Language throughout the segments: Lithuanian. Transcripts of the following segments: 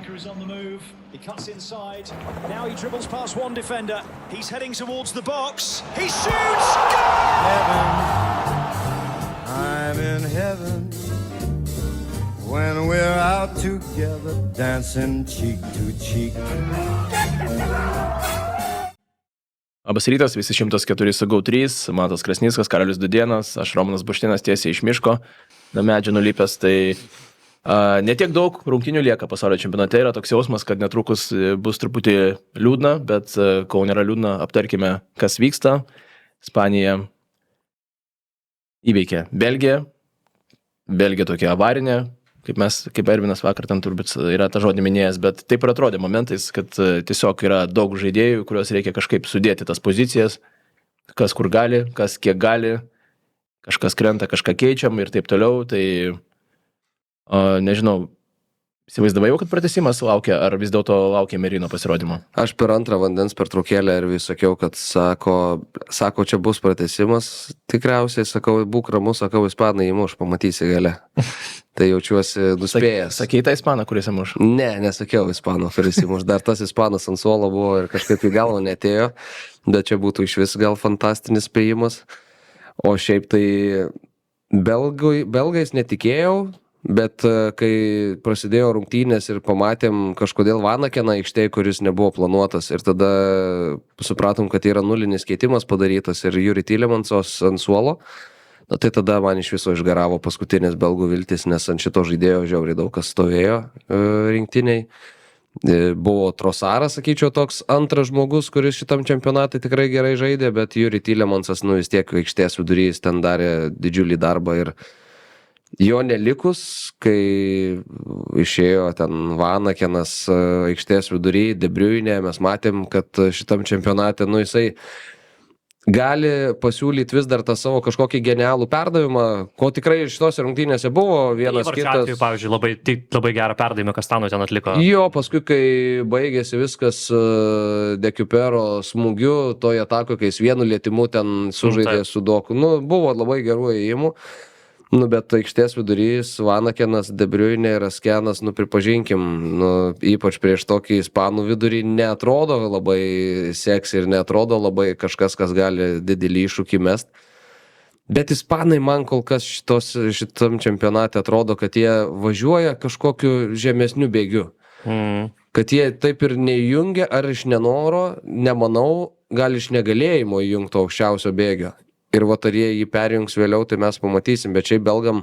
Striker is on the move. He cuts inside. Now he dribbles past one defender. He's heading towards the box. He shoots! Heaven, I'm in heaven when we're out together dancing cheek to cheek. Labas rytas, visi 104 sagau 3, Matas Krasnickas, Karolis Dudėnas, aš Romanas Buštinas tiesiai iš miško, nuo medžio nulipęs, tai netiek daug rungtynių lieka pasaulio čempionate, yra toks jausmas, kad netrukus bus truputį liūdna, bet kol nėra liūdna, aptarkime, kas vyksta. Ispanija įveikė Belgiją, Belgija tokia avarinė, kaip Ervinas vakar ten turbūt yra tą žodį minėjęs, bet taip ir atrodė momentais, kad tiesiog yra daug žaidėjų, kuriuos reikia kažkaip sudėti tas pozicijas, kas kur gali, kas kiek gali, kažkas krenta, kažką keičiam ir taip toliau, tai nežinau, įsivaizdavai jau, kad pratęsimas laukia, ar vis dėlto laukia Merino pasirodymo? Aš per antrą vandens pertraukėlę ir vis sakiau, kad sako, čia bus pratęsimas, tikriausiai sakau, būk ramus, sakau, ispanai įmuš, pamatysi gale. Tai jaučiuosi nuspėjęs. Sakei tą ispaną, kuris įmuš? Ne, nesakiau ispano, kuris įmuš. Dar tas ispanas ant suolo buvo ir kažkaip į galvą netėjo, bet čia būtų iš vis gal fantastinis spėjimas. O šiaip tai belgais netikėjau, bet kai prasidėjo rungtynės ir pamatėm kažkodėl Vanakeną aikštėje, kuris nebuvo planuotas, ir tada supratom, kad yra nulinis keitimas padarytas ir Juri Tielemans ant suolo, tai tada man iš viso išgaravo paskutinės belgų viltis, nes ant šito žaidėjo žiauriai daug kas stovėjo rinktiniai. Buvo Trosaras, sakyčiau, toks antras žmogus, kuris šitam čempionatui tikrai gerai žaidė, bet Juri Tielemansas, vis tiek aikštės vidurys ten darė didžiulį darbą ir jo nelikus, kai išėjo ten Vanakenas aikštės vidury, De Bruyne, mes matėm, kad šitam čempionate, jisai gali pasiūlyti vis dar tą savo kažkokį genialų perdavimą, ko tikrai šitose rungtynėse buvo vienas kitas. Atveju, pavyzdžiui, labai gerą perdavimą Kastano ten atliko. Jo, paskui, kai baigėsi viskas Dekupero smūgiu, toje atako, kai jis vienu lietimu ten sužaidė su Doku. Buvo labai gerų ėjimų. Bet aikštės vidurys, Vanakenas, De Bruyne ir Askenas, pripažinkim, ypač prieš tokį ispanų vidurį neatrodo labai seksi ir neatrodo labai kažkas, kas gali didelį iššūkį mest. Bet ispanai man kol kas šitam čempionate atrodo, kad jie važiuoja kažkokiu žemesniu bėgiu. Kad jie taip ir neįjungia, ar iš nenoro, nemanau, gal iš negalėjimo įjungto aukščiausio bėgio. Ir ar jie jį perjungs vėliau, tai mes pamatysim, bet šiaip belgam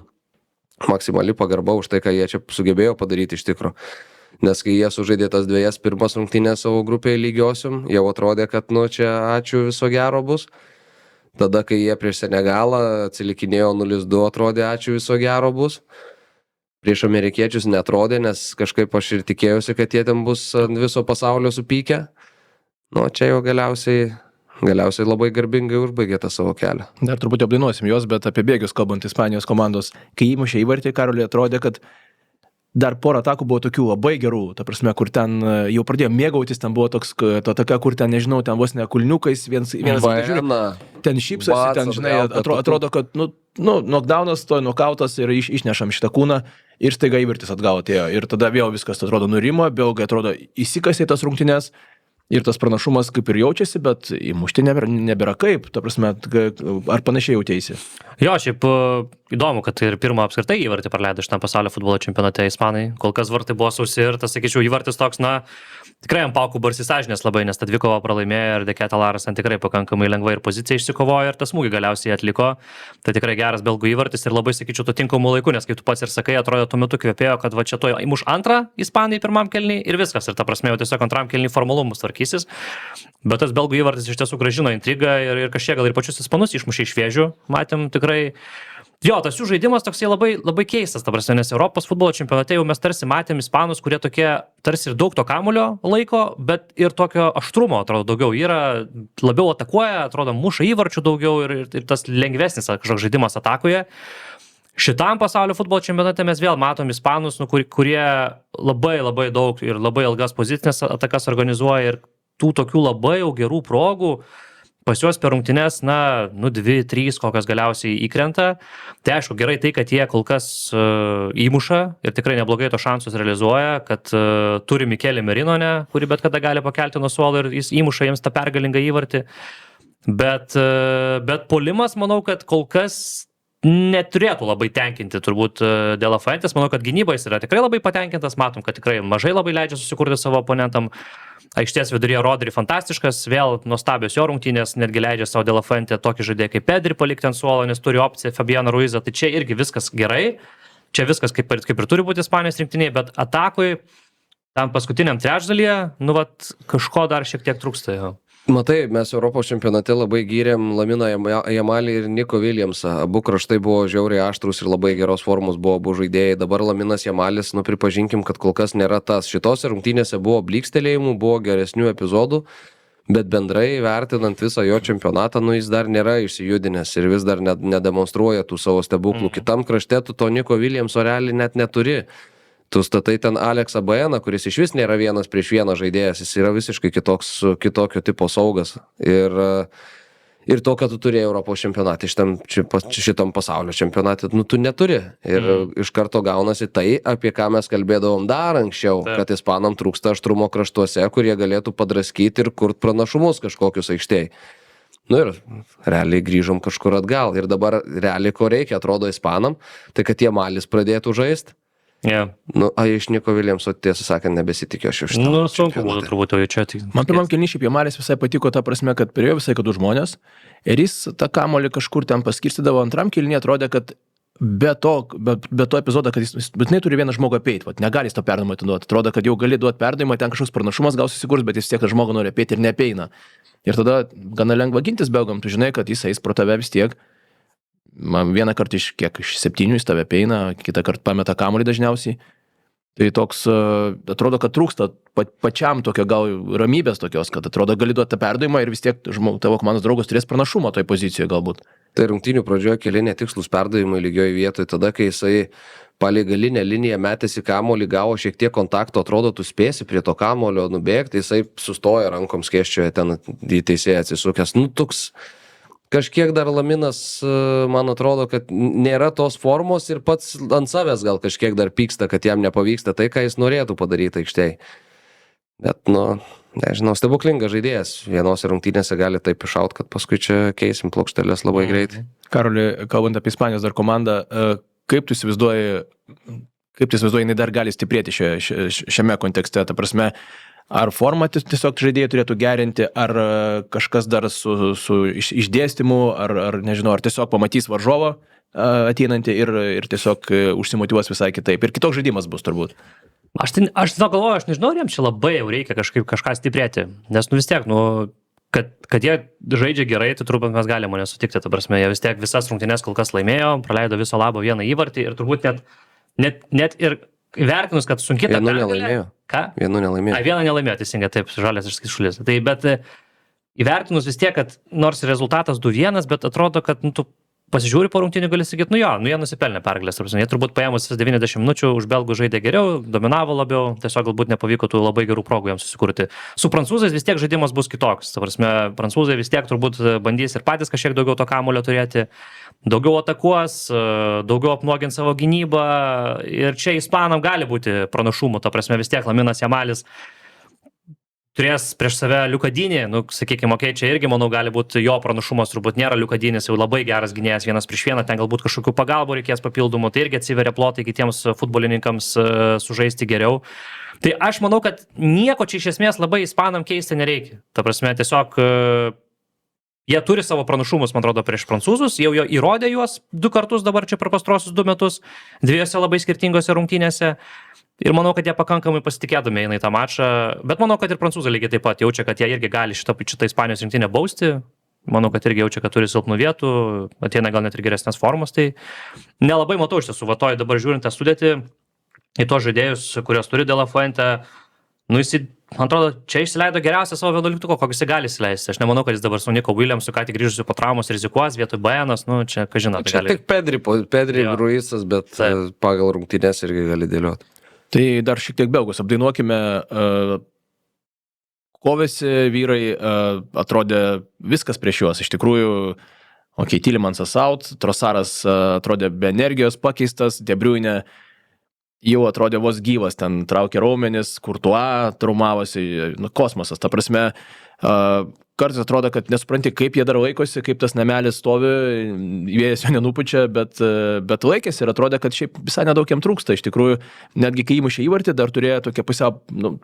maksimali pagarba už tai, ką jie čia sugebėjo padaryti iš tikro. Nes kai jie sužaidė tas dviejas pirmas rungtynės savo grupėje lygiosiom, jau atrodė, kad čia ačiū viso gero bus. Tada, kai jie prieš Senegalą atsilikinėjo 0-2, atrodė ačiū viso gero bus. Prieš amerikiečius netrodė, nes kažkaip aš ir tikėjausi, kad jie ten bus ant viso pasaulio supykę. Čia jau galiausiai labai garbingai užbaigė tą savo kelią. Dar truputį apdainuosim jos, bet apie bėgius kalbant Ispanijos komandos, kai įmušė įvartį, Karoliui atrodė, kad dar porą atakų buvo tokių labai gerų, ta prasme, kur ten jau pradėjo mėgautis, ten buvo toks, to taka, kur ten, nežinau, ten vos ne kulniukais, vienas ten šypsosi, ten, žinai, atrodo, kad, knockdownas, nokautas ir išnešam šitą kūną ir staiga įvartis atgal atėjo. Ir tada vėl viskas atrodo nurimo, belgai atrodo įsikasė tas rungtynes. Ir tas pranašumas kaip ir jaučiasi, bet įmušti nebėra kaip, ta prasme, ar panašiai jautėsi? Jo, šiaip įdomu, kad ir pirmą apskritai įvartį praleido šitam pasaulio futbolo čempionate ispanai. Kol kas vartai buvo sausi ir tas, sakyčiau, įvartis toks, tikrai ant paukų barsi sąžinės labai, nes ta dvikova pralaimėjo ir De Ketelaras ten tikrai pakankamai lengvai ir poziciją išsikovojo ir tas smūgį galiausiai atliko. Tai tikrai geras belgų įvartis ir labai, sakyčiau, to tinkamų laikų, nes kaip tu pats ir sakai, atrodo tuo metu kvepėjo, kad va čia to įmuš antrą ispanai pirmam kėliniui ir viskas. Ir ta prasme jau tiesiog antram kėliniui formalumus tvarkysis. Bet tas belgų įvartis iš tiesų grąžino intrigą ir kažkiek gal ir pačius ispanus išmušė iš vėžių. Matėm tikrai. Jo, tas jų žaidimas toksai labai, labai keistas, ta prasme, nes Europos futbolo čempionate jau mes tarsi matėm ispanus, kurie tokie tarsi ir daug to kamulio laiko, bet ir tokio aštrumo, atrodo, daugiau yra, labiau atakuoja, atrodo, muša įvarčių daugiau ir tas lengvesnis kažkoks žaidimas atakoje. Šitam pasaulio futbolo čempionate mes vėl matom ispanus, kurie labai, labai daug ir labai ilgas pozicinės atakas organizuoja ir tų tokių labai jau gerų progų pas juos per rungtynes, 2-3 kokios galiausiai įkrenta. Tai aišku, gerai tai, kad jie kol kas įmuša ir tikrai neblogai to šansus realizuoja, kad turi Mikelį Merinonę, kuri bet kada gali pakelti nuo suolo ir jis įmuša jiems tą pergalingą įvartį. Bet puolimas, manau, kad kol kas neturėtų labai tenkinti turbūt De La Fuentes. Manau, kad gynybais yra tikrai labai patenkintas. Matom, kad tikrai mažai labai leidžia susikurti savo oponentam. Aikštės viduryje Rodri fantastiškas, vėl nuostabios jo rungtynės, netgi leidžia savo De La Fuente tokį žaidėją kaip Pedri palikti ant suolo, nes turi opciją Fabianą Ruizą. Tai čia irgi viskas gerai. Čia viskas kaip ir turi būti Ispanijos rinktiniai, bet atakui tam paskutiniam trečdalyje, kažko dar šiek tiek trūksta jo. Matai, mes Europos čempionate labai gyrėm Laminą Jamalį ir Nico Williamsą. Abu kraštai buvo žiauriai aštrus ir labai geros formos buvo abu žaidėjai. Dabar Laminas Jamalis, pripažinkim, kad kol kas nėra tas. Šitose rungtynėse buvo blykstelėjimų, buvo geresnių epizodų, bet bendrai vertinant visą jo čempionatą, jis dar nėra išsijudinęs ir vis dar nedemonstruoja tų savo stebuklų. Kitam krašte tu to Nico Williamso realiai net neturi. Tu statai ten Aleksą Baeną, kuris iš vis nėra 1-1 žaidėjas, jis yra visiškai kitokio tipo saugas. Ir to, kad tu turi Europos čempionatą, šitam pasaulio čempionatą, tu neturi. Ir iš karto gaunasi tai, apie ką mes kalbėdavom dar anksčiau, kad ispanam trūksta aštrumo kraštuose, kurie galėtų padraskyti ir kurt pranašumus kažkokius aikštėj. Ir realiai grįžom kažkur atgal. Ir dabar realiai ko reikia, atrodo ispanam, tai kad jie Malis pradėtų žaisti. Yeah. Iš Nico Williamso, tiesą sakant, nebesitikė aš iš to. Sunku būtų turbūt jau čia. Man pirmam kėlinį šiaip Jamalis visai patiko ta prasme, kad turėjo visai kitų žmonės ir jis tą kamuolį kažkur ten paskirstydavo. Antram kėlinį atrodė, kad be to epizodo, kad jis būtinai turi vieną žmogų apeiti, negali jis to perdavimą atiduoti. Atrodo, kad jau gali duoti perdavimą, ten kažkoks pranašumas gal susikurs, bet jis tiek žmogų nori apeiti ir neapeina. Ir tada gana lengva gintis belgam, tu žinai, kad jis eis pro tave vis tiek. Man vieną kartą iš 7 jis tave apeina, kitą kartą pameta kamuolį dažniausiai. Tai toks, atrodo, kad trūksta pačiam tokio gal ramybės tokios, kad atrodo gali duoti tą perdavimą ir vis tiek tavo komandos draugas turės pranašumą toj pozicijoje galbūt. Tai rungtynių pradžioje keli netikslus perdavimai lygioje vietoje, tada kai jisai palei galinę liniją metėsi kamuolį, gavo šiek tiek kontakto, atrodo, tu spėsi prie to kamuolio nubėgti, jisai sustoja rankom skėsčioje ten į teisėją atsisukęs. Toks kažkiek dar Laminas, man atrodo, kad nėra tos formos ir pats ant savęs gal kažkiek dar pyksta, kad jam nepavyksta tai, ką jis norėtų padaryti aikštėj. Bet, nežinau, stebuklingas žaidėjas. Vienose rungtynėse gali taip išaut, kad paskui čia keisim plokštelės labai greitai. Karoli, kalbant apie Ispanijos dar komandą, kaip tu įsivaizduoji, jinai dar gali stiprėti šiame kontekste? Ta prasme, ar formą tiesiog žaidėjai turėtų gerinti, ar kažkas dar su išdėstymu, ar nežinau, ar tiesiog pamatys varžovą ateinantį ir tiesiog užsimotyvuos visai kitaip. Ir kitoks žaidimas bus turbūt. Aš galvoju, aš nežinau, ar jiems čia labai jau reikia kažką stiprėti. Nes vis tiek, kad jie žaidžia gerai, tai turbūt mes galime nesutikti. Ta prasme, jie vis tiek visas rungtynes kol kas laimėjo, praleido viso labo vieną įvartį ir turbūt net ir įvertinus, kad sunkiai tą pergalę. Vienu nelaimėjo. Ką? Vienu nelaimėjo. Vieną nelaimėjo, teisingai, taip, Žalias ir Šulis. Tai bet įvertinus vis tiek, kad nors rezultatas 2-1, bet atrodo, kad tu pasižiūri po rungtynių, gali sakyti, jie nusipelnė pergalės. Jie turbūt paėmus 90 minučių už belgų žaidė geriau, dominavo labiau, tiesiog galbūt nepavyko tų labai gerų progų jiems susikurti. Su prancūzais vis tiek žaidimas bus kitoks. Prancūzai vis tiek turbūt bandys ir patys kažkiek daugiau to kamuolio turėti, daugiau atakuos, daugiau apnuogins savo gynybą ir čia ispanam gali būti pranašumų. Ta prasme, vis tiek Laminas Jamalis turės prieš save Liukadinį, sakykime, čia irgi, manau, gali būti jo pranašumas, turbūt nėra Liukadinis, jau labai geras gynėjas 1-1, ten galbūt kažkokių pagalbų reikės papildomų, tai irgi atsiveria plotai kitiems futbolininkams sužaisti geriau. Tai aš manau, kad nieko čia iš esmės labai ispanam keisti nereikia. Ta prasme, tiesiog jie turi savo pranašumus, man atrodo, prieš prancūzus, jau įrodė juos 2 kartus dabar čia per pastrosius 2 metus, 2 labai skirtingose rungtynėse. Ir manau, kad jie pakankamai pasitikėdami eina į tą mačą, bet manau, kad ir prancūzai lygiai taip pat jaučia, kad jie irgi gali šitą Ispanijos rinktinę bausti. Manau, kad irgi jaučia, kad turi silpnų vietų, ateina gal net ir geresnės formos. Tai nelabai matau iš tiesų, dabar žiūrint tą sudėtį į tos žaidėjus, kurios turi De La Fuente. Jis, man atrodo, čia išsileido geriausią savo 11-tuko, kokį jis gali įsileisti. Aš nemanau, kad jis dabar su Nico Williamsu, ką tik grįžusiu po traumos, rizikuos vietoj Baenas, čia, ką žinot. Čia tik Pedri Ruizas, bet pagal rungtynes irgi gali dėlioti. Tai dar šiek tiek belgus apdainuokime, kovėsi vyrai, atrodė viskas prieš juos. Iš tikrųjų, Tilimansas out, Trosaras atrodė be energijos pakeistas, De Bruyne jau atrodė vos gyvas, ten traukė raumenis, Courtois traumavosi, kosmosas. Ta prasme, kartais atrodo, kad nesupranti, kaip jie dar laikosi, kaip tas namelis stovi, vėjas jo nenupučia, bet laikėsi ir atrodė, kad šiaip visai nedaug jam trūksta. Iš tikrųjų, netgi kai įmušė įvartį, dar turėjo tokią pusiau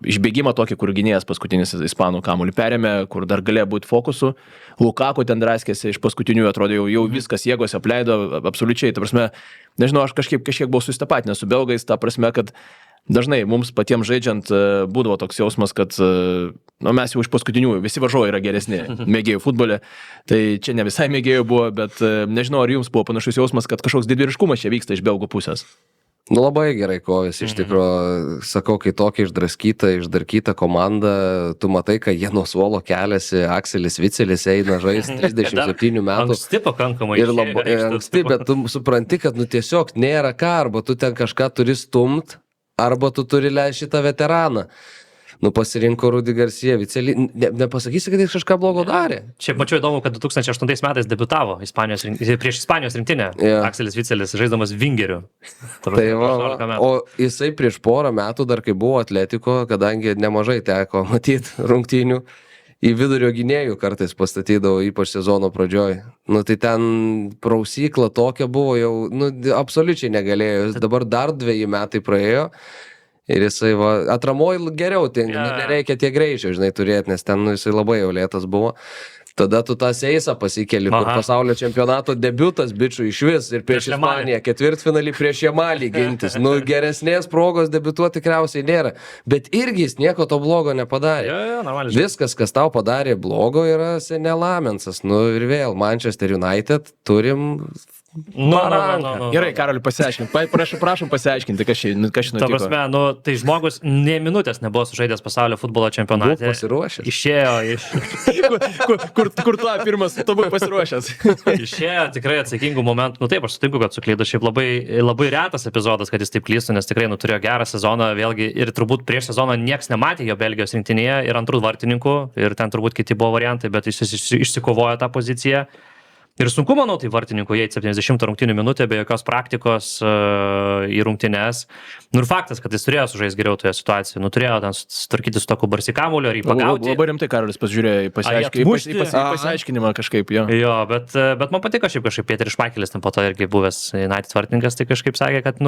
išbėgimą tokį, kur gynėjas paskutinis ispanų kamuolį perėmė, kur dar galėjo būti fokusų. Lukaku ten draskėsi iš paskutinių, atrodo, jau viskas jėgos apleido, absoliučiai. Ta prasme, nežinau, aš kažkiek buvau susistapatinęs su belgais, ta prasme, kad dažnai mums patiems žaidžiant būdavo toks jausmas, kad mes jau iš paskutiniųjų, visi varžovai yra geresni mėgėjų futbole, tai čia ne visai mėgėjų buvo, bet nežinau, ar jums buvo panašus jausmas, kad kažkoks didvyriškumas čia vyksta iš belgų pusės. Nu, labai gerai kovėsi, iš tikrųjų, sakau, kai tokia išdarkyta komanda, tu matai, kad jie nuo suolo keliasi, Akselis Vicelis eina žaisti 37 metų. Anksti pakankamai. Ir labai anksti, bet tu supranti, kad tiesiog nėra ką, arba tu ten kažką turi stumt, arba tu turi leisti šitą veteraną. Pasirinko Rudy Garcia, Vicelį. Nepasakysi, kad jis kažką blogo darė. Šiaip mačiau įdomu, kad 2008 metais debiutavo prieš Ispanijos rinktinę. Akselis Vicelis, žaisdamas Vingeriu. Tai o jisai prieš porą metų, dar kai buvo Atletiko, kadangi nemažai teko matyti rungtynių, į vidurio gynėjų kartais pastatydavo, ypač sezono pradžioj. Tai ten prausykla tokia buvo jau, absoliučiai negalėjo. Dabar dar 2 metai praėjo. Ir jisai atramoj geriau, nereikia tiek greičio, turėti, nes ten jisai labai jau lėtas buvo. Tada tu tą seisą pasikeli, kur pasaulio čempionato debiutas bičių iš vis ir prieš Ispaniją, ketvirtfinalį prieš Jamalį gintis. Geresnės progos debiutuoti tikriausiai nėra. Bet irgi jis nieko to blogo nepadarė. Viskas, kas tau padarė blogo, yra Senelamensas. Ir vėl Manchester United turim... Gerai, Karoli, pasiaiškink. Prašom pasiaiškinti, kas čia nutiko. Ta prasme, tai žmogus nė minutės nebuvo sužaidęs pasaulio futbolo čempionate. Buvo pasiruošęs. Išėjo iš... Kur tu pirmas, tu buvai pasiruošęs. Išėjo tikrai atsakingų momentų. Taip, aš sutinku, kad suklydo. Šiaip labai retas epizodas, kad jis taip klystų, nes tikrai turėjo gerą sezoną. Vėlgi, ir turbūt prieš sezoną nieks nematė jo Belgijos rinktinėje ir antrų vartininkų. Ir ten turbūt kiti buvo variantai, bet jis išsikovojo tą poziciją. Ir sunku, manau, tai vartininkų įeiti 70 rungtynių minutę be jokios praktikos į rungtynes. Ir faktas, kad jis turėjo sužaisti geriau toje situacijoje. Turėjo ten sutvarkyti su tokiu Barsi kamuoliu ar jį pagauti. Labai rimtai Karolis pasižiūrėjo į pasiaiškinimą kažkaip. Jo, bet man patiko kažkaip Pieteris Šmakelis, ten po to irgi buvęs United vartininkas, tai kažkaip sakė, kad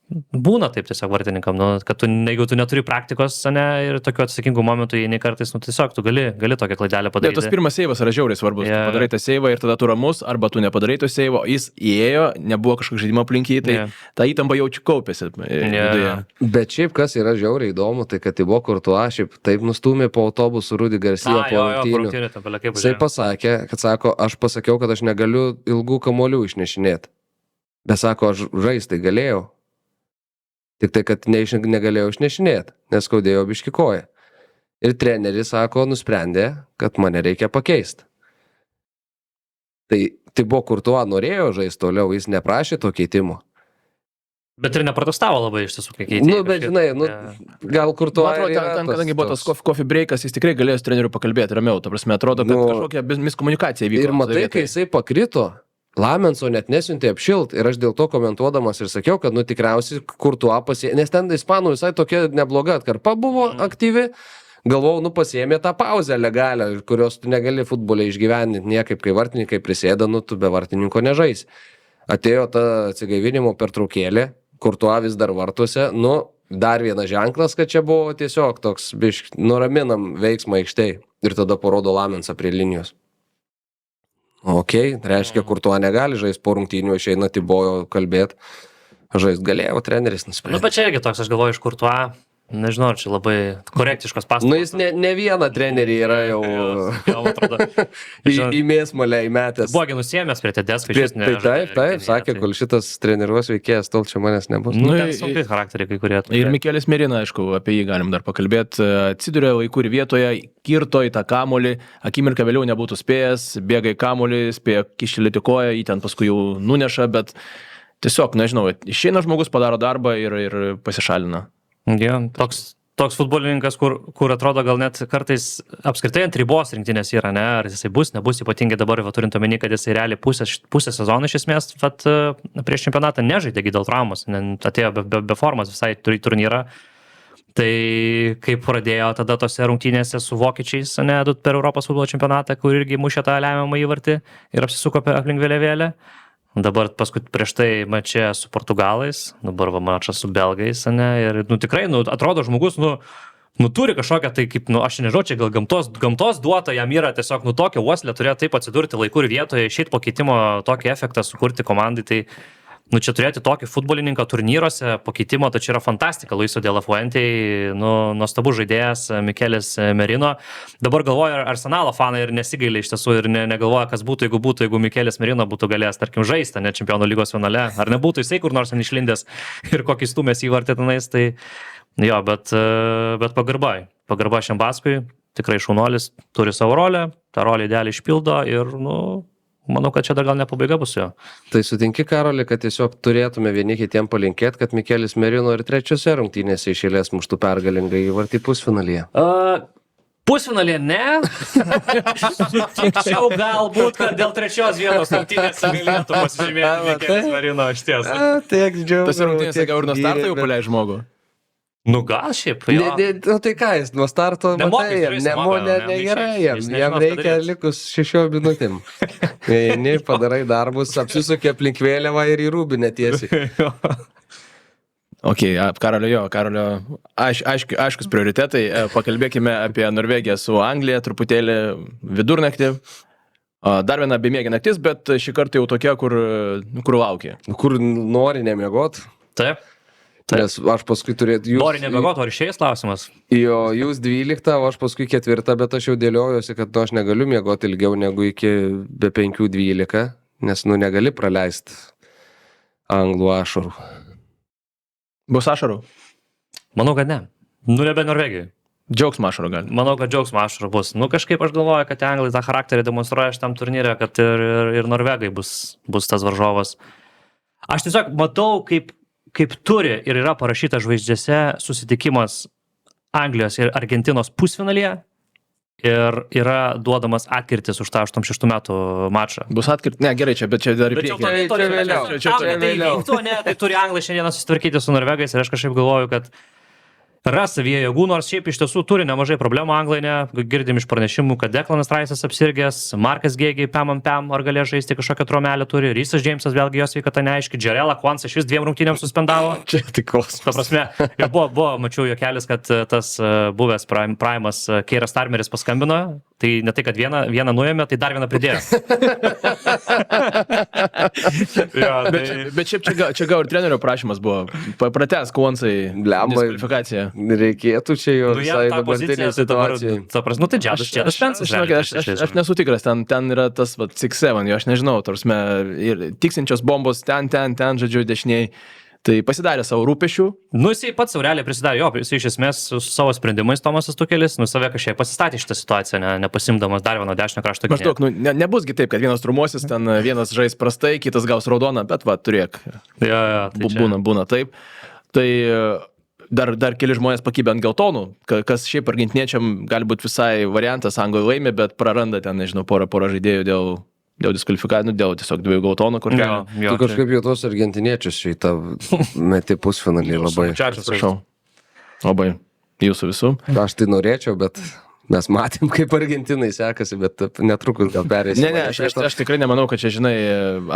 būna taip tiesiog vartininkam, kad jeigu tu neturi praktikos, ir tokiu atsakingu momentu įeini kartais, tiesiog tu gali tokią klaidelę padaryti. Tas pirmas seivas yra žiauriai svarbus. Tu padarai tą seivą ir tada tu ramus, arba tu nepadarai to seivo, jis įėjo, nebuvo kažkoks žaidimo aplink jį, tai ta įtampa jaučiu kaupėsi. Bet šiaip kas yra žiauriai įdomu, tai kad Thibaut Courtois šiaip taip nustūmė po autobusų Rudy Garcia po rungtynių. Jisai pasakė, kad sako, aš pasakiau, kad aš negaliu ilgų kamuolių išnešinėti. Bet sako, aš žaisti galėjau. Tik tai, kad negalėjau išnešinėti, nes skaudėjo biški koją. Ir treneris, sako, nusprendė, kad mane reikia pakeisti. Tai Thibaut Courtois norėjo žaisti toliau, jis neprašė to keitimo. Bet ir neprotestavo labai iš tiesų, kai keitė. Bet žinai, gal Courtois ten, kadangi buvo tas coffee breakas, jis tikrai galėjo su treneriu pakalbėti ramiau. Ta prasme, atrodo, kad kažkokia miskomunikacija vyko. Ir matai, kai jisai pakrito, Lamenso net nesiuntė apšilt ir aš dėl to komentuodamas ir sakiau, kad tikriausiai Courtois pasiėmė, nes ten ispanų visai tokia nebloga atkarpa buvo aktyvi, galvau, pasiėmė tą pauzę legalią, kurios tu negali futbole išgyveninti niekaip, kai vartininkai prisėda, tu be vartininko nežaisi. Atėjo ta atsigaivinimo pertraukėlė, Courtois vis dar vartuose, dar vienas ženklas, kad čia buvo tiesiog toks nuraminam veiksmą aikštėj ir tada parodo Lamensą prie linijos. Reiškia, Courtois negali žaisti po rungtynių, išeina Thibaut kalbėti. Žaisti galėjo, treneris nusprendė. Bet čia irgi toks, aš galvoju, iš Courtois, nežinau, ar čia labai korektiškas pastabas. Jis ne vieną trenerį yra jau į mėsmalę įmetęs. Buvo nusiėmęs prie Tedesco. Taip, sakė, kol šitas treniruos veikėjas, tol čia manęs nebus. Ten sunkiai charakteriai kai kurie. Ir Mikelis Merina, aišku, apie jį galim dar pakalbėti. Atsiduria laiku ir vietoje, kirto į tą kamuolį, akimirką vėliau nebūtų spėjęs, bėga į kamuolį, spėjo kištelėti koją, jį ten paskui jau nuneša, bet tiesiog, nežinau, išeina žmogus, padaro darbą ir pasišalina. Toks toks futbolininkas, kur atrodo gal net kartais apskritai ant ribos rinktinės yra, ne, ar jisai bus, nebus, ypatingai dabar, turint omeny, kad jisai realiai pusę sezoną iš esmės, prieš čempionatą nežaidė dėl traumos, atėjo be formos visai turnyrą. Tai kaip pradėjo tada tose rungtynėse su vokiečiais, ne, per Europos futbolo čempionatą, kur irgi mušė tą lemiamą įvartį ir apsisuko aplink vėliavėlę. Dabar prieš tai mače su portugalais, dabar mačas su belgais, ne, ir tikrai, atrodo žmogus, turi kažkokią tai, kaip, aš nežinau, čia gal gamtos duota, jam yra tiesiog, tokią uoslę turėjo taip atsidurti laiku ir vietoje, išeiti po keitimo tokį efektą sukurti komandai, tai čia turėti tokį futbolininką turnyruose po keitimo, tai čia yra fantastika. Luiso de la Fuente, nuostabus žaidėjas, Mikelis Merino. Dabar galvoja Arsenalo fanai ir nesigailė iš tiesų ir negalvoja, kas būtų, jeigu Mikelis Merino būtų galėjęs, tarkim, žaisti, ne Čempionų lygos finale, ar nebūtų jisai kur nors išlindęs ir kokį stumės įvartė tenais, tai jo, bet pagarba šiam Baskui, tikrai šaunuolis, turi savo rolę, tą rolę idealiai išpildo ir, manau, kad čia dar gal ne pabaiga bus jo. Tai sutinki, Karoli, kad tiesiog turėtume vieni kitiem palinkėti, kad Mikelis Merino ir trečiose rungtynėse iš eilės muštų pergalingai įvartį pusfinalyje. Pusfinalė ne. Sutikčiau galbūt, kad dėl trečios vietos rungtynės galėtų pasižymėti Mikelis Merino iš ties. Tiek džiaugiu. Tas rungtynėse gal ir nuo starto jau paleidžia žmogų. Gal šiaip, jo. Tai ką jis, nuo starto matai, jam reikia likus 6 minutėm. Eini, padarai darbus, apsisukė aplink vėliavą ir į rūbinę tiesiai. Ok, Karolio, aiškus prioritetai. Pakalbėkime apie Norvegiją su Anglija, truputėlį vidurnaktį. Dar viena bemiegė naktis, bet šį kartą jau tokia, kur laukia. Kur nori nemiegot. Taip. Nes aš paskui turėtų... Nori nebegoti, ar išėjęs klausimas? Jo, jūs 12, o aš paskui 4, bet aš jau dėliojuosi, kad aš negaliu miegoti ilgiau negu iki be 5:12, nes negali praleisti anglų ašarų. Bus ašarų? Manau, kad ne. Nebe Norvegijai. Džiaugsmo ašarų gali. Manau, kad džiaugsmo ašarų bus. Kažkaip aš galvoju, kad anglai tą charakterį demonstruoja šitam turnyrė, kad ir norvegai bus tas varžovas. Aš tiesiog matau, kaip turi ir yra parašyta žvaigždėse susitikimas Anglijos ir Argentinos pusfinalyje ir yra duodamas atkirtis už tą 86 metų mačą. Bus atkirtis? Ne, gerai, bet čia dar į priekį. Čia vėliau. Tai turi Anglai šiandieną susitvarkyti su norvegais ir aš kažkaip galvoju, kad ras savyje jėgų, nors šiaip iš tiesų turi nemažai problemų Anglai, girdim iš pranešimų, kad Declanas Rice'as apsirgęs, Markas Gėgiai pam, ar galės žaisti kažkokią tromelę turi, Rhysas Jamesas vėlgi jos sveikata neaiški, Jarela Kwanza iš vis 2 rungtynėms suspendavo. Čia tik kosmosas. Ta prasme, ir buvo, mačiau juokelis, kad tas buvęs Primas Keiras Starmeris paskambino, tai ne tai, kad vieną nuėmė, tai dar vieną pridėjo. Bet šiaip čia gal ir trenerio prašymas buvo, pratęs Kwanzai diskvalifikaciją. Reikėtų čia jo visai dabartiniai situacijai. Tai Džedas Spensas. Aš nesu tikras, ten yra tas 6-7, aš nežinau, tarsi ir tiksinčios bombos ten, žodžiu, dešiniai. Tai pasidarė savo rūpešių. Jisai pats saureliai prisidarė, jisai iš esmės su savo sprendimais Tomasas Tuchelis, save kažkiek pasistatė šitą situaciją, nepasimdamas dar vieno dešinio krašto gynėjo. Maždaug, nebusgi taip, kad vienas trumuosis, ten vienas žais prastai, kitas gaus raudoną, bet turėk. Būna taip. Tai dar keli žmonės pakibė ant geltonų, kas šiaip argentiniečiam gali būti visai variantas, anglai laimė, bet praranda ten, nežinau, porą žaidėjų dėl diskvalifikacijų, dėl tiesiog 2 geltonų, kur tu kažkaip jau tos argentiniečius šitą meti pusfinalį labai. Prašau. Labai. Jūsų visų. Aš tai norėčiau, bet mes matėm, kaip Argentinai sekasi, bet netrukus gal perėsim. Ne, aš tikrai nemanau, kad čia, žinai,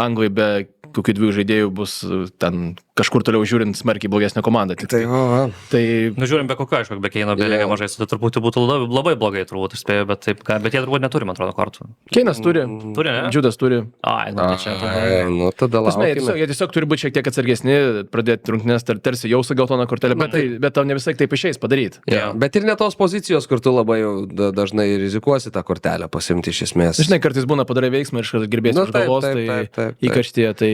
anglai be kokių 2 žaidėjų bus ten kažkur toliau žiūrint smarkiai blogesnė komanda. Tai žiūrim be kokio, aišku, be Keino, be Lėgio mažai, tai turbūt būtų labai blogai, turbūt, spėjau, bet jie turbūt neturi, man atrodo, kortų. Keinas turi, Džudas turi. Tada laukime. Jie tiesiog turi būti šiek tiek atsargesni, pradėti rungtynes tarsi jau su geltona kortelė, bet tau ne visai taip išeis padaryti. Bet ir ne tos pozicijos, kur tu labai jau dažnai rizikuosi tą kortelę pasimti iš esmės. Žinai, kartais būna padarai veiksmą ir iškart girbėsi už galvos, tai įkarštyje, tai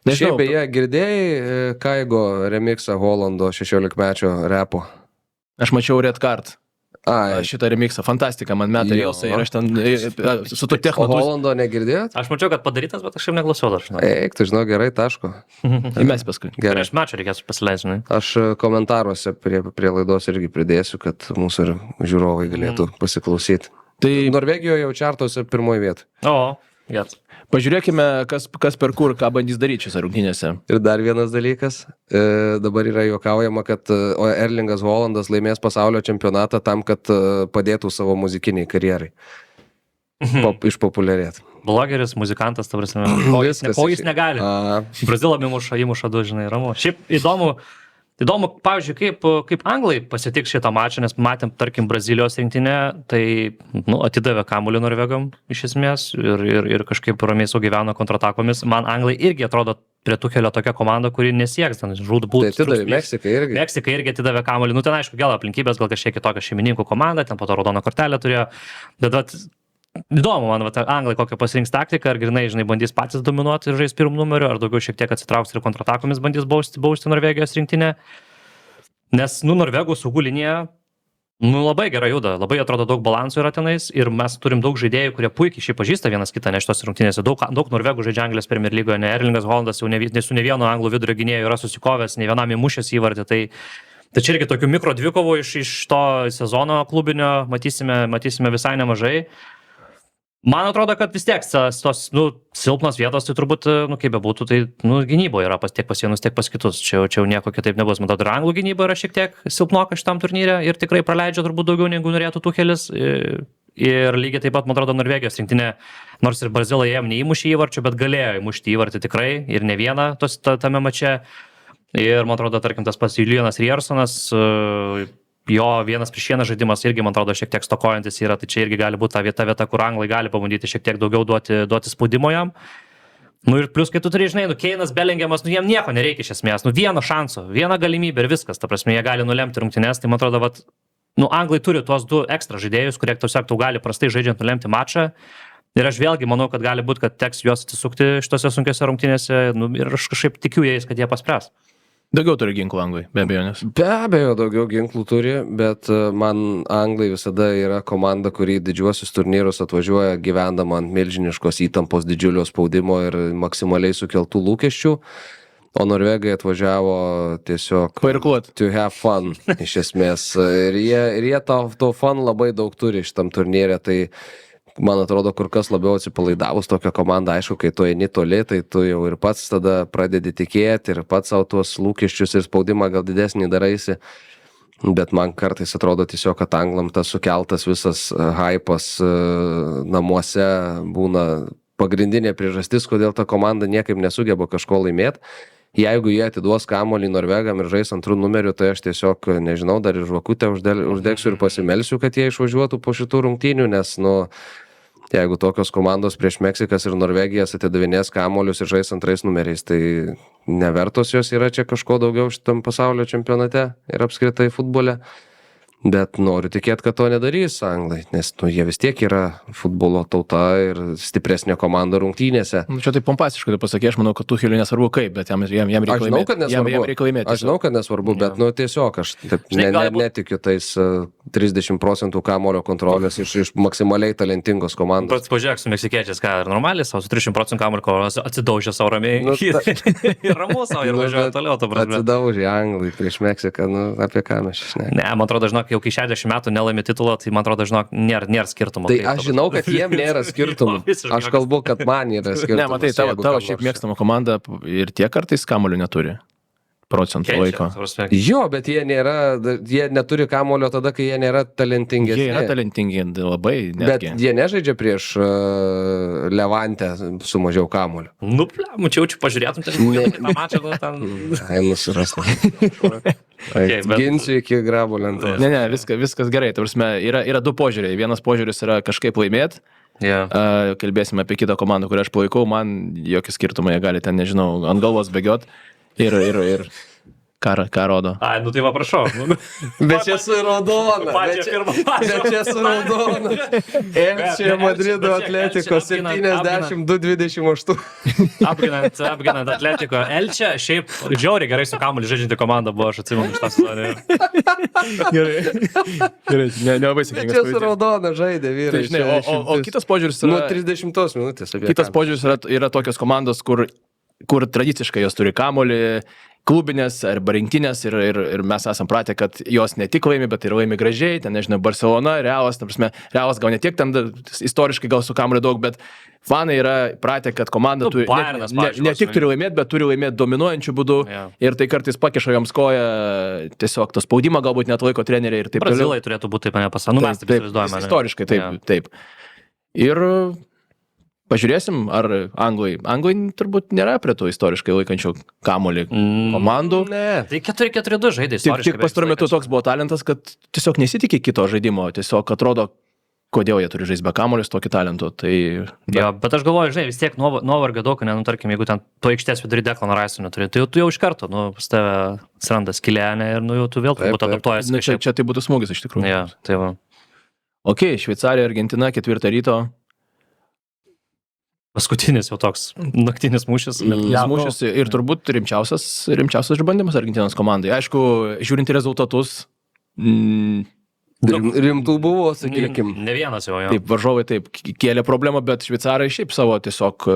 nežinau. Šiaip beje, girdėjai Kaigo remixą Holando 16-mečio repo? Aš mačiau Red Card. šitą remixą, fantastika, man meta reelsai ir aš ten su to O techno Holando negirdėjot? Aš mačiau, kad padarytas, bet aš šiaip neklausiau dar. Žinau. Eik, tai žinau, gerai, taško. įmes paskui. Gerai. Prieš mačą reikės pasileisti, žinai. Aš komentaruose prie laidos irgi pridėsiu, kad mūsų ir žiūrovai galėtų pasiklausyti. Tai Norvegijoje jau čartuose pirmoji vieta. O, geras. pažiūrėkime, kas per kur, ką bandys daryti šiose rungtynėse. Ir dar vienas dalykas, dabar yra juokaujama, kad Erlingas Haalandas laimės pasaulio čempionatą tam, kad padėtų savo muzikiniai karjerai išpopuliarėti. Blogeris, muzikantas, ta prasme, Viskas. ko jis negali. Brazilą įmuša du, žinai, ramu. Šiaip įdomu, pavyzdžiui, kaip anglai pasitiks šitą mačą, nes matėm, tarkim, Brazilijos rinktinę, tai atidavė kamuolį norvegam iš esmės ir kažkaip ramiai sugyveno kontratakomis. Man anglai irgi atrodo prie Tuchelio tokia komanda, kuri nesieks, ten žūtbūt. Tai atidavė Meksikai irgi. Meksikai irgi atidavė kamuolį. Ten aišku, gal aplinkybės, gal kažkiek kitokia šeimininkų komanda, ten po to raudoną kortelę turėjo. Bet įdomu, man, anglai kokią pasirinks taktiką, ar grinai, žinai, bandys patys dominuoti ir žais pirmų numerių, ar daugiau šiek tiek atsitrauks ir kontratakomis bandys bausti Norvegijos rinktinę. Nes, norvegų saugų linija, labai gerai juda, labai atrodo daug balansų yra tenais ir mes turim daug žaidėjų, kurie puikiai šiaip pažįsta vienas kitą, nes šitos rungtynėse daug norvegų žaidžia Anglijos Premier lygoje, ne Erlingas Haalandas jau su ne vienu anglų vidurio gynėju yra susikovęs, ne vienam įmušęs įvartį, tai čia irgi tokių mikro dvikovų iš to sezono klubinio matysime visai nemažai. Man atrodo, kad vis tiek tos silpnos vietos, tai turbūt, kaip bebūtų, tai gynyboje yra tiek pas vienus, tiek pas kitus. Čia jau nieko kitaip nebus. Man atrodo, ir anglų gynyba yra šiek tiek silpnoka šitam turnyre ir tikrai praleidžia turbūt daugiau negu norėtų Tuchelis. Ir lygiai taip pat, man atrodo, Norvegijos rinktinė, nors ir Brazilai jam neįmušė įvarčių, bet galėjo įmušti įvartį tikrai ir ne vieną tame mače. Ir man atrodo, tarkim, tas pats Julianas Riersonas, jo vienas prieš vieną žaidimas irgi, man atrodo, šiek tiek stokojantis yra, tai čia irgi gali būti ta vieta, kur anglai gali pabandyti šiek tiek daugiau duoti spaudimo jam. Ir plus, kai tu turi, žinai, Keinas, Belingiamas, jiem nieko nereikia iš esmės, vieno šanso, vieną galimybę ir viskas, ta prasme, jie gali nulemti rungtynes, tai man atrodo, anglai turi tuos du ekstra žaidėjus, kurie tiesiog tau gali prastai žaidžiant nulemti mačą. Ir aš vėlgi manau, kad gali būti, kad teks juos atsisukti šitose sunkiose rungtynėse ir aš kažkaip tikiu jais, kad jie paspręs. Daugiau turi ginklų anglai, be abejonės. Be abejo, daugiau ginklų turi, bet man anglai visada yra komanda, kuri didžiuosius turnyrus atvažiuoja gyvendama ant milžiniškos įtampos, didžiulio spaudimo ir maksimaliai sukeltų lūkesčių. O norvegai atvažiavo tiesiog pairkluot. To have fun, iš esmės. Ir jie to fun labai daug turi šitam turnyre, tai man atrodo, kur kas labiau atsipalaidavus tokią komandą, aišku, kai tu eini toli, tai tu jau ir pats tada pradedi tikėti ir pats savo tuos lūkesčius ir spaudimą gal didesnį daraisi. Bet man kartais atrodo tiesiog, kad anglam tas sukeltas visas hypas namuose būna pagrindinė priežastis, kodėl ta komanda niekaip nesugeba kažko laimėti. Jeigu jie atiduos kamuolį norvegam ir žais antrų numerių, tai aš tiesiog, nežinau, dar ir žvakutę uždegsiu ir pasimelsiu, kad jie išvažiuotų po šitų rungtynių, nes, jeigu tokios komandos prieš Meksikas ir Norvegijas atidavinės kamuolius ir žais antrais numeriais, tai nevertos jos yra čia kažko daugiau šitam pasaulio čempionate ir apskritai futbole. Bet noriu tikėti, kad to nedarys anglai, nes jie vis tiek yra futbolo tauta ir stipresnė komanda rungtynėse. Čia taip pompastiškai pasakė, aš manau, kad Tucheliui nesvarbu kaip, bet jam reikia laimėti. Jam reikia laimėti. Aš žinau, kad nesvarbu, bet tiesiog aš taip netikiu tais 30% kamulio kontrolės iš maksimaliai talentingos komandos. Pats pažiūrėk su meksikiečiais, ką ir normaliai, su 30% kamulio kontrolės atsidaužė savo ramiai. Ir ramu savo ir važiuoja toliau. Atsidaužė anglai prieš Meksiką, apie ką mes šnekame. Ne, man atrodo, žinok, jau kai 60 metų nelaimi titulo, tai man atrodo, žinok, nėra skirtumo. Tai aš žinau, kad jiem nėra skirtumo. Aš kalbu, kad man yra skirtumas. Ne, matai, tavo šiaip mėgstama komanda ir tie kartais kamuolių neturi. Procentų laiko. Jo, bet jie neturi kamulio tada, kai jie nėra talentingi. Jie yra talentingi labai. Netgi. Bet jie nežaidžia prieš Levantę su mažiau kamulio. Čia pažiūrėtum, tą mačą ten. Ai, nusirastum. Ginsiu iki grabo lentos. Ne, viskas gerai. Yra du požiūriai. Vienas požiūris yra kažkaip laimėti. Kalbėsime apie kitą komandą, kurią aš palaikau. Man jokį skirtumą, jie gali ten, nežinau, ant galvos bėgiot. Ir ką rodo. Ai, nu tai va, prašau. Bet čia su raudona. Pačią pirmą fazę. Bet čia su raudona. Elčia Madrido Atletiko 72-28. Apginant Atletiko. Elčia šiaip žiauriai gerai su kamuoliu žaidžianti komanda buvo, aš atsimenu iš tą sezoną. Gerai, nelabai Bet sėkmingas čia su pavyzdys. raudona žaidė vyrai. Tai, žinai, o kitas požiūris Nuo yra... 30 minutės. Kitas požiūris yra tokios komandos, kur tradiciškai jos turi kamuolį, klubinės arba rinktinės ir mes esam pratę, kad jos ne tik laimi, bet ir laimi gražiai, ten, nežinau, Barcelona, Realas, ta prasme, Realas gal ne tiek ten istoriškai gal su kamuoliu daug, bet fanai yra pratę, kad komanda turi Bayernas, pavyzdžiui, ne tik turi laimėti, bet turi laimėti dominuojančių būdų ir tai kartais pakiša joms koją, tiesiog to spaudimą galbūt net laiko treneriai ir taip toliau. Brazilai turėtų būti taip nepasanu, mes taip įsivaizduojame. Istoriškai, taip. Ir pažiūrėsim, ar Anglai turbūt nėra prie tų istoriškai laikančių kamuolį komandų. Ne. Tai 4-4-2 žaidė istoriškai. Tik pastaruoju metu toks buvo talentas, kad tiesiog nesitikė kito žaidimo, tiesiog atrodo, kodėl jie turi žaisti be kamuolio su tokiu talentu. Tai... Jo, bet aš galvoju, žinai, vis tiek nuovargio daug, tarkim, jeigu ten to aikštės vidury Declan Rice'o neturi, tai tu jau iš karto, pas tave atsiranda skylė ir jau tu vėl turbūt adaptuojasi. Čia tai būtų smūgis iš tikrųjų. Jo, tai va. Ok, Šveicarija, Argentina, 4 ryto. Paskutinis jau toks naktinis mūšis. Mūšis ir turbūt rimčiausias išbandymas Argentinos komandai. Aišku, žiūrint į rezultatus, Rimtų buvo, sakykim. Ne vienas jau. taip, varžovai taip kėlė problemą, bet šveicarai šiaip savo tiesiog,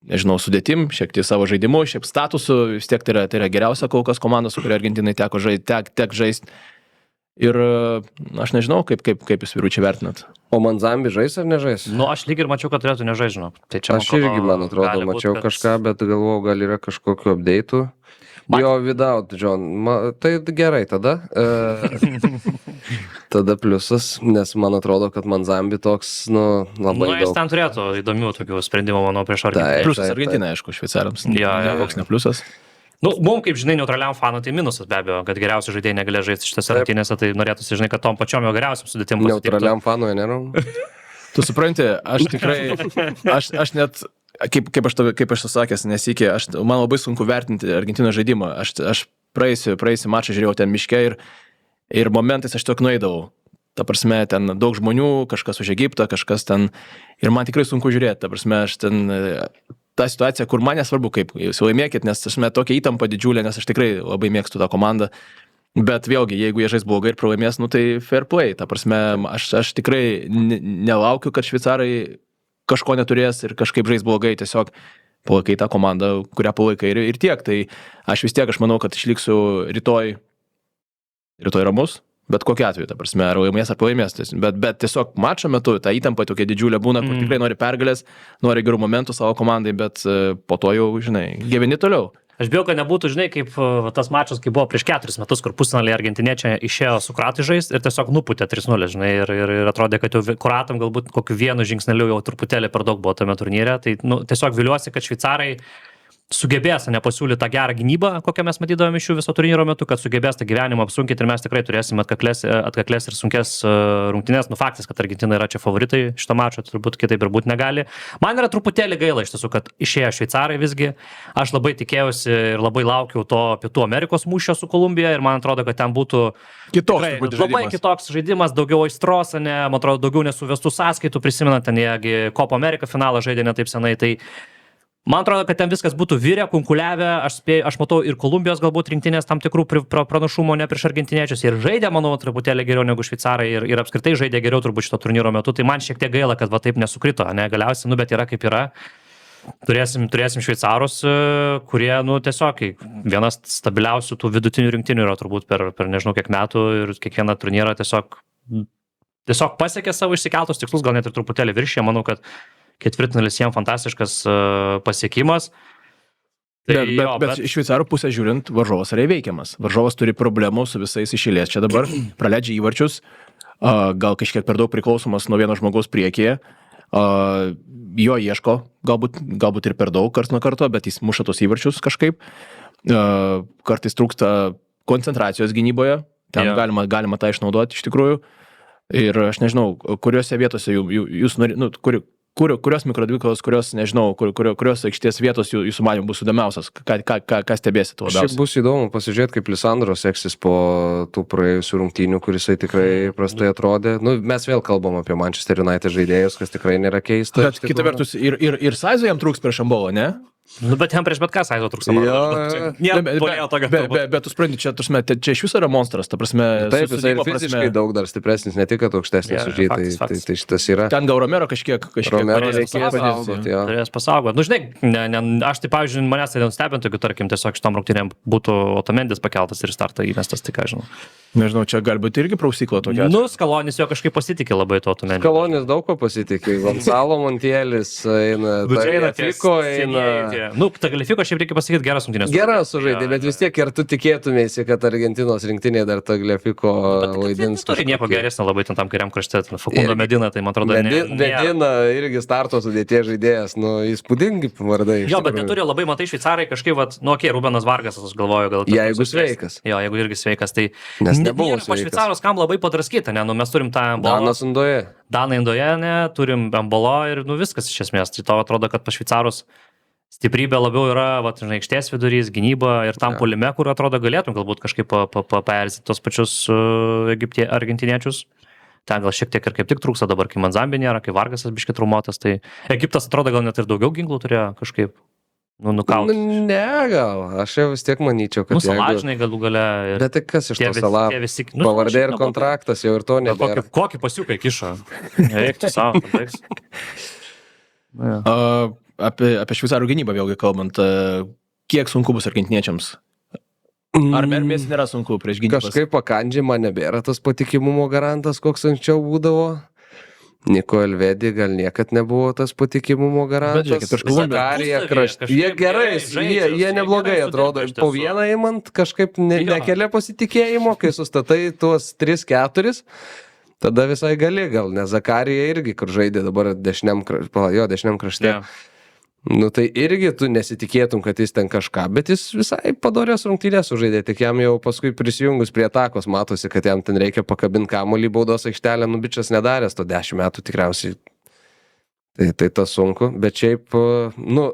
nežinau, sudėtim, šiek tiek savo žaidimu, šiaip statusu, vis tiek tai yra geriausia kol kas komanda, su kuria Argentinai teko žaisti. Ir aš nežinau, kaip jūs vyručiai vertinat. O Manzambi žais ar nežais? Nu, aš lyg ir mačiau, kad turėtų nežaidžinau. Tai čia Aš irgi, man atrodo, mačiau kažką, bet galvojau, gal yra kažkokiu update'u. Jo, without John. Tai gerai tada. Tada pliusas, nes man atrodo, kad Manzambi toks, labai jis daug. ten turėtų įdomių tokių sprendimų, manau, prieš Argentiną. Pliusas Argentina, aišku, šveicarams. Koks ne pliusas. Nu, mums, kaip žinai, neutraliam fanui tai minusas be abejo, kad geriausi žaidėjai negalėjo žaisti šitose rungtynėse, tai norėtųsi, žinai, kad tom pačiom jo geriausiam sudėtim pasitiktų. Neutraliam fanui, nėra? Tu supranti, aš tikrai, aš net, kaip aš susakęs, nesikė, man labai sunku vertinti Argentinos žaidimą. Aš praeisiu mačą žiūrėjau ten miške ir momentais aš tiesiog nueidavau. Ta prasme, ten daug žmonių, kažkas už Egiptą, kažkas ten, ir man tikrai sunku žiūrėti. Ta prasme, aš ten... Ta situacija, kur man nesvarbu, kaip jūs laimėkit, nes aš tokia įtampa didžiulė, nes aš tikrai labai mėgstu tą komandą. Bet vėlgi, jeigu jie žais blogai ir pralaimės, tai fair play. Ta prasme, aš tikrai nelaukiu, kad šveicarai kažko neturės ir kažkaip žais blogai. Tiesiog palaikai tą komandą, kurią palaikai ir tiek. Tai aš vis tiek, aš manau, kad išliksiu rytoj ramus. Bet kokiu atveju, ta prasme, ar laimės ar pralaimės. Bet tiesiog mačo metu ta įtampa tokia didžiulė būna, kur tikrai nori pergalės, nori gerų momentų savo komandai, bet po to jau, žinai, gyveni toliau. Aš bijau, kad nebūtų, žinai, kaip tas mačas, kai buvo prieš 4 metus, kur pusfinaliai argentiniečiai išėjo su kroatais žaisti ir tiesiog nuputė 3-0, žinai, ir atrodė, kad jau kroatam galbūt kokiu vienu žingsneliu jau truputėlį per daug buvo tame turnyre. Tai tiesiog viliuosi, kad šveicarai sugebės nepasiūlyti tą gerą gynybą, kokią mes matydavome iš jų viso turnyro metu, kad sugebės tą gyvenimą apsunkinti ir mes tikrai turėsime atkaklės ir sunkes rungtynės. Faktas, kad Argentina yra čia favoritai šito mačo, turbūt kitaip ir būti negali. Man yra truputėlį gaila iš tiesų, kad išėjo šveicarai visgi. Aš labai tikėjausi ir labai laukiau to Pietų Amerikos mūšio su Kolumbija ir man atrodo, kad ten būtų labai kitoks žaidimas, daugiau aistros, man atrodo, daugiau nesuvestų sąskaitų, prisimenant, ten jie Copa America finalą žaidė ne taip senai. Tai man atrodo, kad ten viskas būtų virę, kunkuliavę, aš matau ir Kolumbijos galbūt rinktinės tam tikrų pranašumo ne prieš argentiniečius ir žaidė, manau, truputėlį geriau negu šveicarai ir apskritai žaidė geriau turbūt šito turnyro metu, tai man šiek tiek gaila, kad va taip nesukrito, galiausiai, bet yra kaip yra. Turėsim šveicarus, kurie, tiesiog vienas stabiliausių tų vidutinių rinktinių yra turbūt per nežinau kiek metų ir kiekvieną turnyrą tiesiog pasiekė savo išsikeltus tikslus, gal net ir truputėlį viršė, manau, kad ketvirtfinalis jiems fantastiškas pasiekimas. Bet iš šveicarų pusės žiūrint, varžovas yra įveikiamas. Varžovas turi problemų su visais išėlės. Čia dabar praleidžia įvarčius, gal kažkiek per daug priklausomas nuo vieno žmogaus priekyje. Jo ieško, galbūt ir per daug karts nuo karto, bet jis muša tos įvarčius kažkaip. Kartais trūksta koncentracijos gynyboje. Ten galima tą išnaudoti iš tikrųjų. Ir aš nežinau, kuriuose vietose jūs kurios mikrodvikovos, kurios, nežinau, kurios aikštės vietos jūsų manymu bus įdomiausias, ką stebėsit Šiaip labiausiai? bus įdomu pasižiūrėti, kaip Lisandro seksis po tų praėjusių rungtynių, kuris tikrai prastai atrodė. Nu, mes vėl kalbam apie Manchester United žaidėjus, kas tikrai nėra keista. Bet kita vertus, ir Saizo jam trūks prieš Ambolo, ne? Nu, bet jam prieš bet ką Saizo trūksta. Bet tu supranti, čia iš viso yra monstras, ta prasme. Taip, jis ir fiziškai daug dar stipresnis, ne tik, kad aukštesnis už jį, tai šitas yra. Ten gal Romero kažkiek Romero turės reikės pasaugot. Nu, žinai, aš tai, pavyzdžiui, manęs tai nustebintų, jeigu, tarkim, tiesiog šitom rungtynėm būtų Otamendis pakeltas ir startą įmestas, tai ką žinau. Nežinau, čia galbūt irgi prausyklo tokia. Nu, Skalonis jo kažkaip pasitikė labai to Otamendis. Skalonis daug ko pasitikė. Gonzalo Montielis eina, Tagliafico eina. Nu, Tagliafico šiaip reikia pasakyti geras rungtynės. Geras sužaidė, bet vis tiek ir tu tikėtumėsi, kad Argentinos rinktinė dar Tagliafico vaidins. Turi nieko geresnio labai ten tam kairiam krašte. Facundo Medina, tai man atrodo, Medina irgi starto sudėties žaidėjas, nu, įspūdingi pavardai. Jo, bet neturi labai, matai, šveicarai kažkaip, nu, okei, Rubenas Vargas, aš galvoju, gal. Jeigu sveikas. Jo, jeigu irgi sveikas, tai Nes nebuvo po šveicarus kam labai padraskyta, ne, nu, mes turim tą Danas Indoje. Daną Indoje, ne, turim Bembolo ir, nu, viskas iš esmės. Tai to atrodo, kad pas šveicarus stiprybė labiau yra, žinai, aikštės vidurys, gynyba ir tam puolime, kur atrodo galėtum galbūt kažkaip paerzyti tos pačius argentiniečius. Ten gal šiek tiek ir kaip tik trūksta dabar, kai Manzambi nėra, kai Vargasas biškai traumuotas, tai Egiptas atrodo gal net ir daugiau ginklų turėjo kažkaip. Nu, nukauti. Ne, gal. Aš jau vis tiek manyčiau, kad... Salažinai galų gale. Bet tai kas iš to Salah? Pavardė ir kontraktas jau ir to nebėra. Kokį pasiuką kišo? Reiktų savo, pabaigs. Apie šveicarų gynybą vėlgi kalbant, kiek sunku bus argentiniečiams? Ar Messi nėra sunku prieš gynybą? Kažkaip Pakandži man nebėra tas patikimumo garantas, koks anksčiau būdavo. Niko Elvedi gal niekad nebuvo tas patikimumo garantas. Jie gerai, jie neblogai atrodo. Po vieną įmant kažkaip nekelia pasitikėjimo, kai sustatai tuos 3-4, tada visai gali gal, nes Zakarija irgi, kur žaidė dabar dešiniam krašte. Nu tai irgi tu nesitikėtum, kad jis ten kažką, bet jis visai padorės rungtynės sužaidė, tik jam jau paskui prisijungus prie atakos matosi, kad jam ten reikia pakabinti kamuolį baudos aikštelę, nu bičias nedaręs to 10 metų tikriausiai. Tai tas sunku, bet šiaip, nu,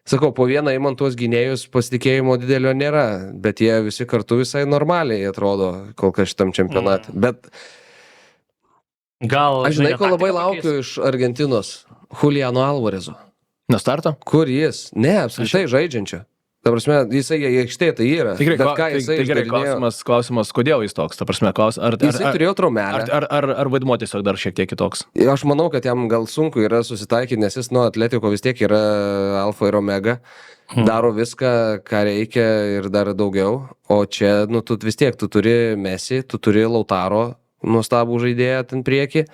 sakau, po vieną įmant tuos gynėjus pasitikėjimo didelio nėra, bet jie visi kartu visai normaliai atrodo kol kas šitam čempionate. Bet gal, aš žinai, ko labai laukiu iš Argentinos, Juliano Alvarezo. Nuo starto? Kur jis? Ne, apskritai žaidžiančio. Ta prasme, jisai aikštėje tai yra. Tai gerai, klausimas, kodėl jis toks? Ta prasme, jisai turėjo traumelę. Ar vaidmuo tiesiog dar šiek tiek kitoks? Aš manau, kad jam gal sunku yra susitaikyti, nes jis nuo Atletiko vis tiek yra alfa ir omega. Daro viską, ką reikia ir dar daugiau. O čia, nu, tu vis tiek, tu turi Messi, tu turi Lautaro, nuostabų žaidėją ten prieki.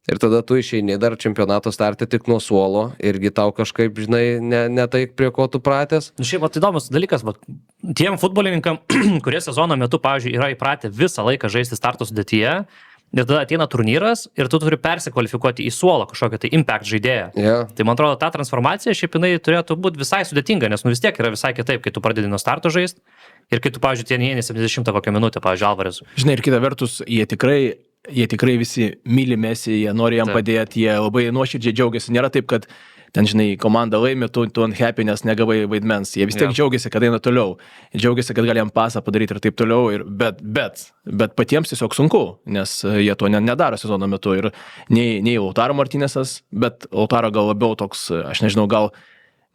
Ir tada tu išeini dar čempionato startą tik nuo suolo, irgi tau kažkaip, žinai, ne tai, prie ko tu pratęs. Nu, šiaip, įdomus dalykas, tiem futbolininkam, kurie sezono metu, pavyzdžiui, yra įpratę visą laiką žaisti starto sudėtyje, ir tada ateina turnyras ir tu turi persikvalifikuoti į suolą kažkokią tai impact žaidėją. Yeah. Tai man atrodo, ta transformacija šiaip jinai turėtų būti visai sudėtinga, nes nu vis tiek yra visai kitaip, kai tu pradedi nuo starto žaisti ir kai tu, pavyzdžiui, tienieni 70 kokią minutę, pavyzdžiui, Alvarez. Žinai, ir kita vertus, jie tikrai visi myli Messi, jie nori jam padėti, jie labai nuoširdžiai džiaugiasi. Nėra taip, kad ten, žinai, komanda laimi, tu ant happy, nes negavai vaidmens. Jie vis tiek džiaugiasi, kad eina toliau. Džiaugiasi, kad gali jam pasą padaryti ir taip toliau. Bet patiems tiesiog sunku, nes jie to nedaro sezono metu. Ir nei Lautaro Martinėsas, bet Lautaro gal labiau toks, aš nežinau, gal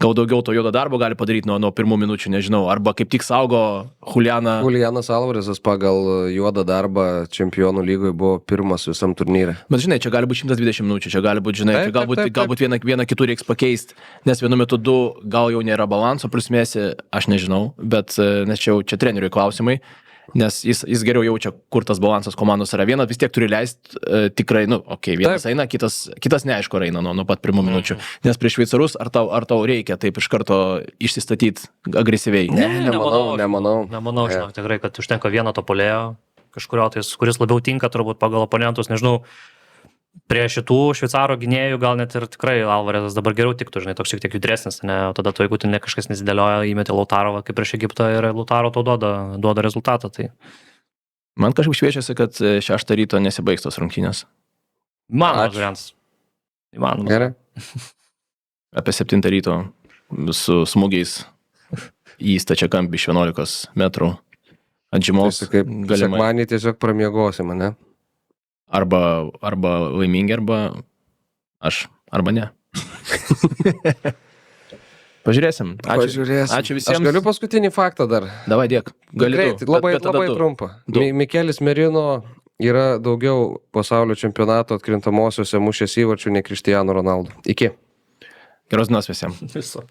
daugiau to juodo darbo gali padaryti nuo pirmų minučių, nežinau, arba kaip tik saugo Julianą. Julianas Alvarezas pagal juodą darbą čempionų lygoje buvo pirmas visam turnyre. Bet žinai, čia gali būti 120 minučių, čia gali būti, žinai, galbūt vieną kitų reiks pakeisti, nes vienu metu du gal jau nėra balanso, plus Messi, aš nežinau, bet nes čia treneriui klausimai. Nes jis geriau jaučia, kur tas balansas komandos yra. Vienas vis tiek turi leisti tikrai, vienas eina, kitas neaišku eina nuo pat pirmų minučių. Nes prieš šveicarus ar tau reikia taip iš karto išsistatyti agresyviai? Nemanau. Žinok, tikrai, kad užtenka vieno to puolėjo, kažkurio tais, kuris labiau tinka turbūt pagal oponentus, nežinau. Prie šitų šveicaro gynėjų gal net ir tikrai Alvarezas dabar geriau tiktų, žinai, toks šiek tiek judresnis, ne, o tada tu, jeigu tu kažkas nesidėlioja, įmeti Lautarovą kaip prieš Egiptą ir Lautaro tau duoda rezultatą. Tai. Man kažkaip šviečiasi, kad 6 ryto nesibaigs tos rungtynės. Įmanomas variantas. Gerai. apie 7 ryto su smūgiais į stačiakampį iš 11 metrų ant žymos. Tai kaip sekmanį tiesiog pramiegosim, ne? Arba laimingi, arba aš, arba ne. Pažiūrėsim. Pažiūrėsim. Ačiū visiems. Aš galiu paskutinį faktą dar. Davai, dėk. Greitai, labai trumpa. Mikelis Merino yra daugiau pasaulio čempionato atkrintamosiuose mušęs įvarčių nei Cristiano Ronaldo. Iki. Geros dienos visiems. Viso.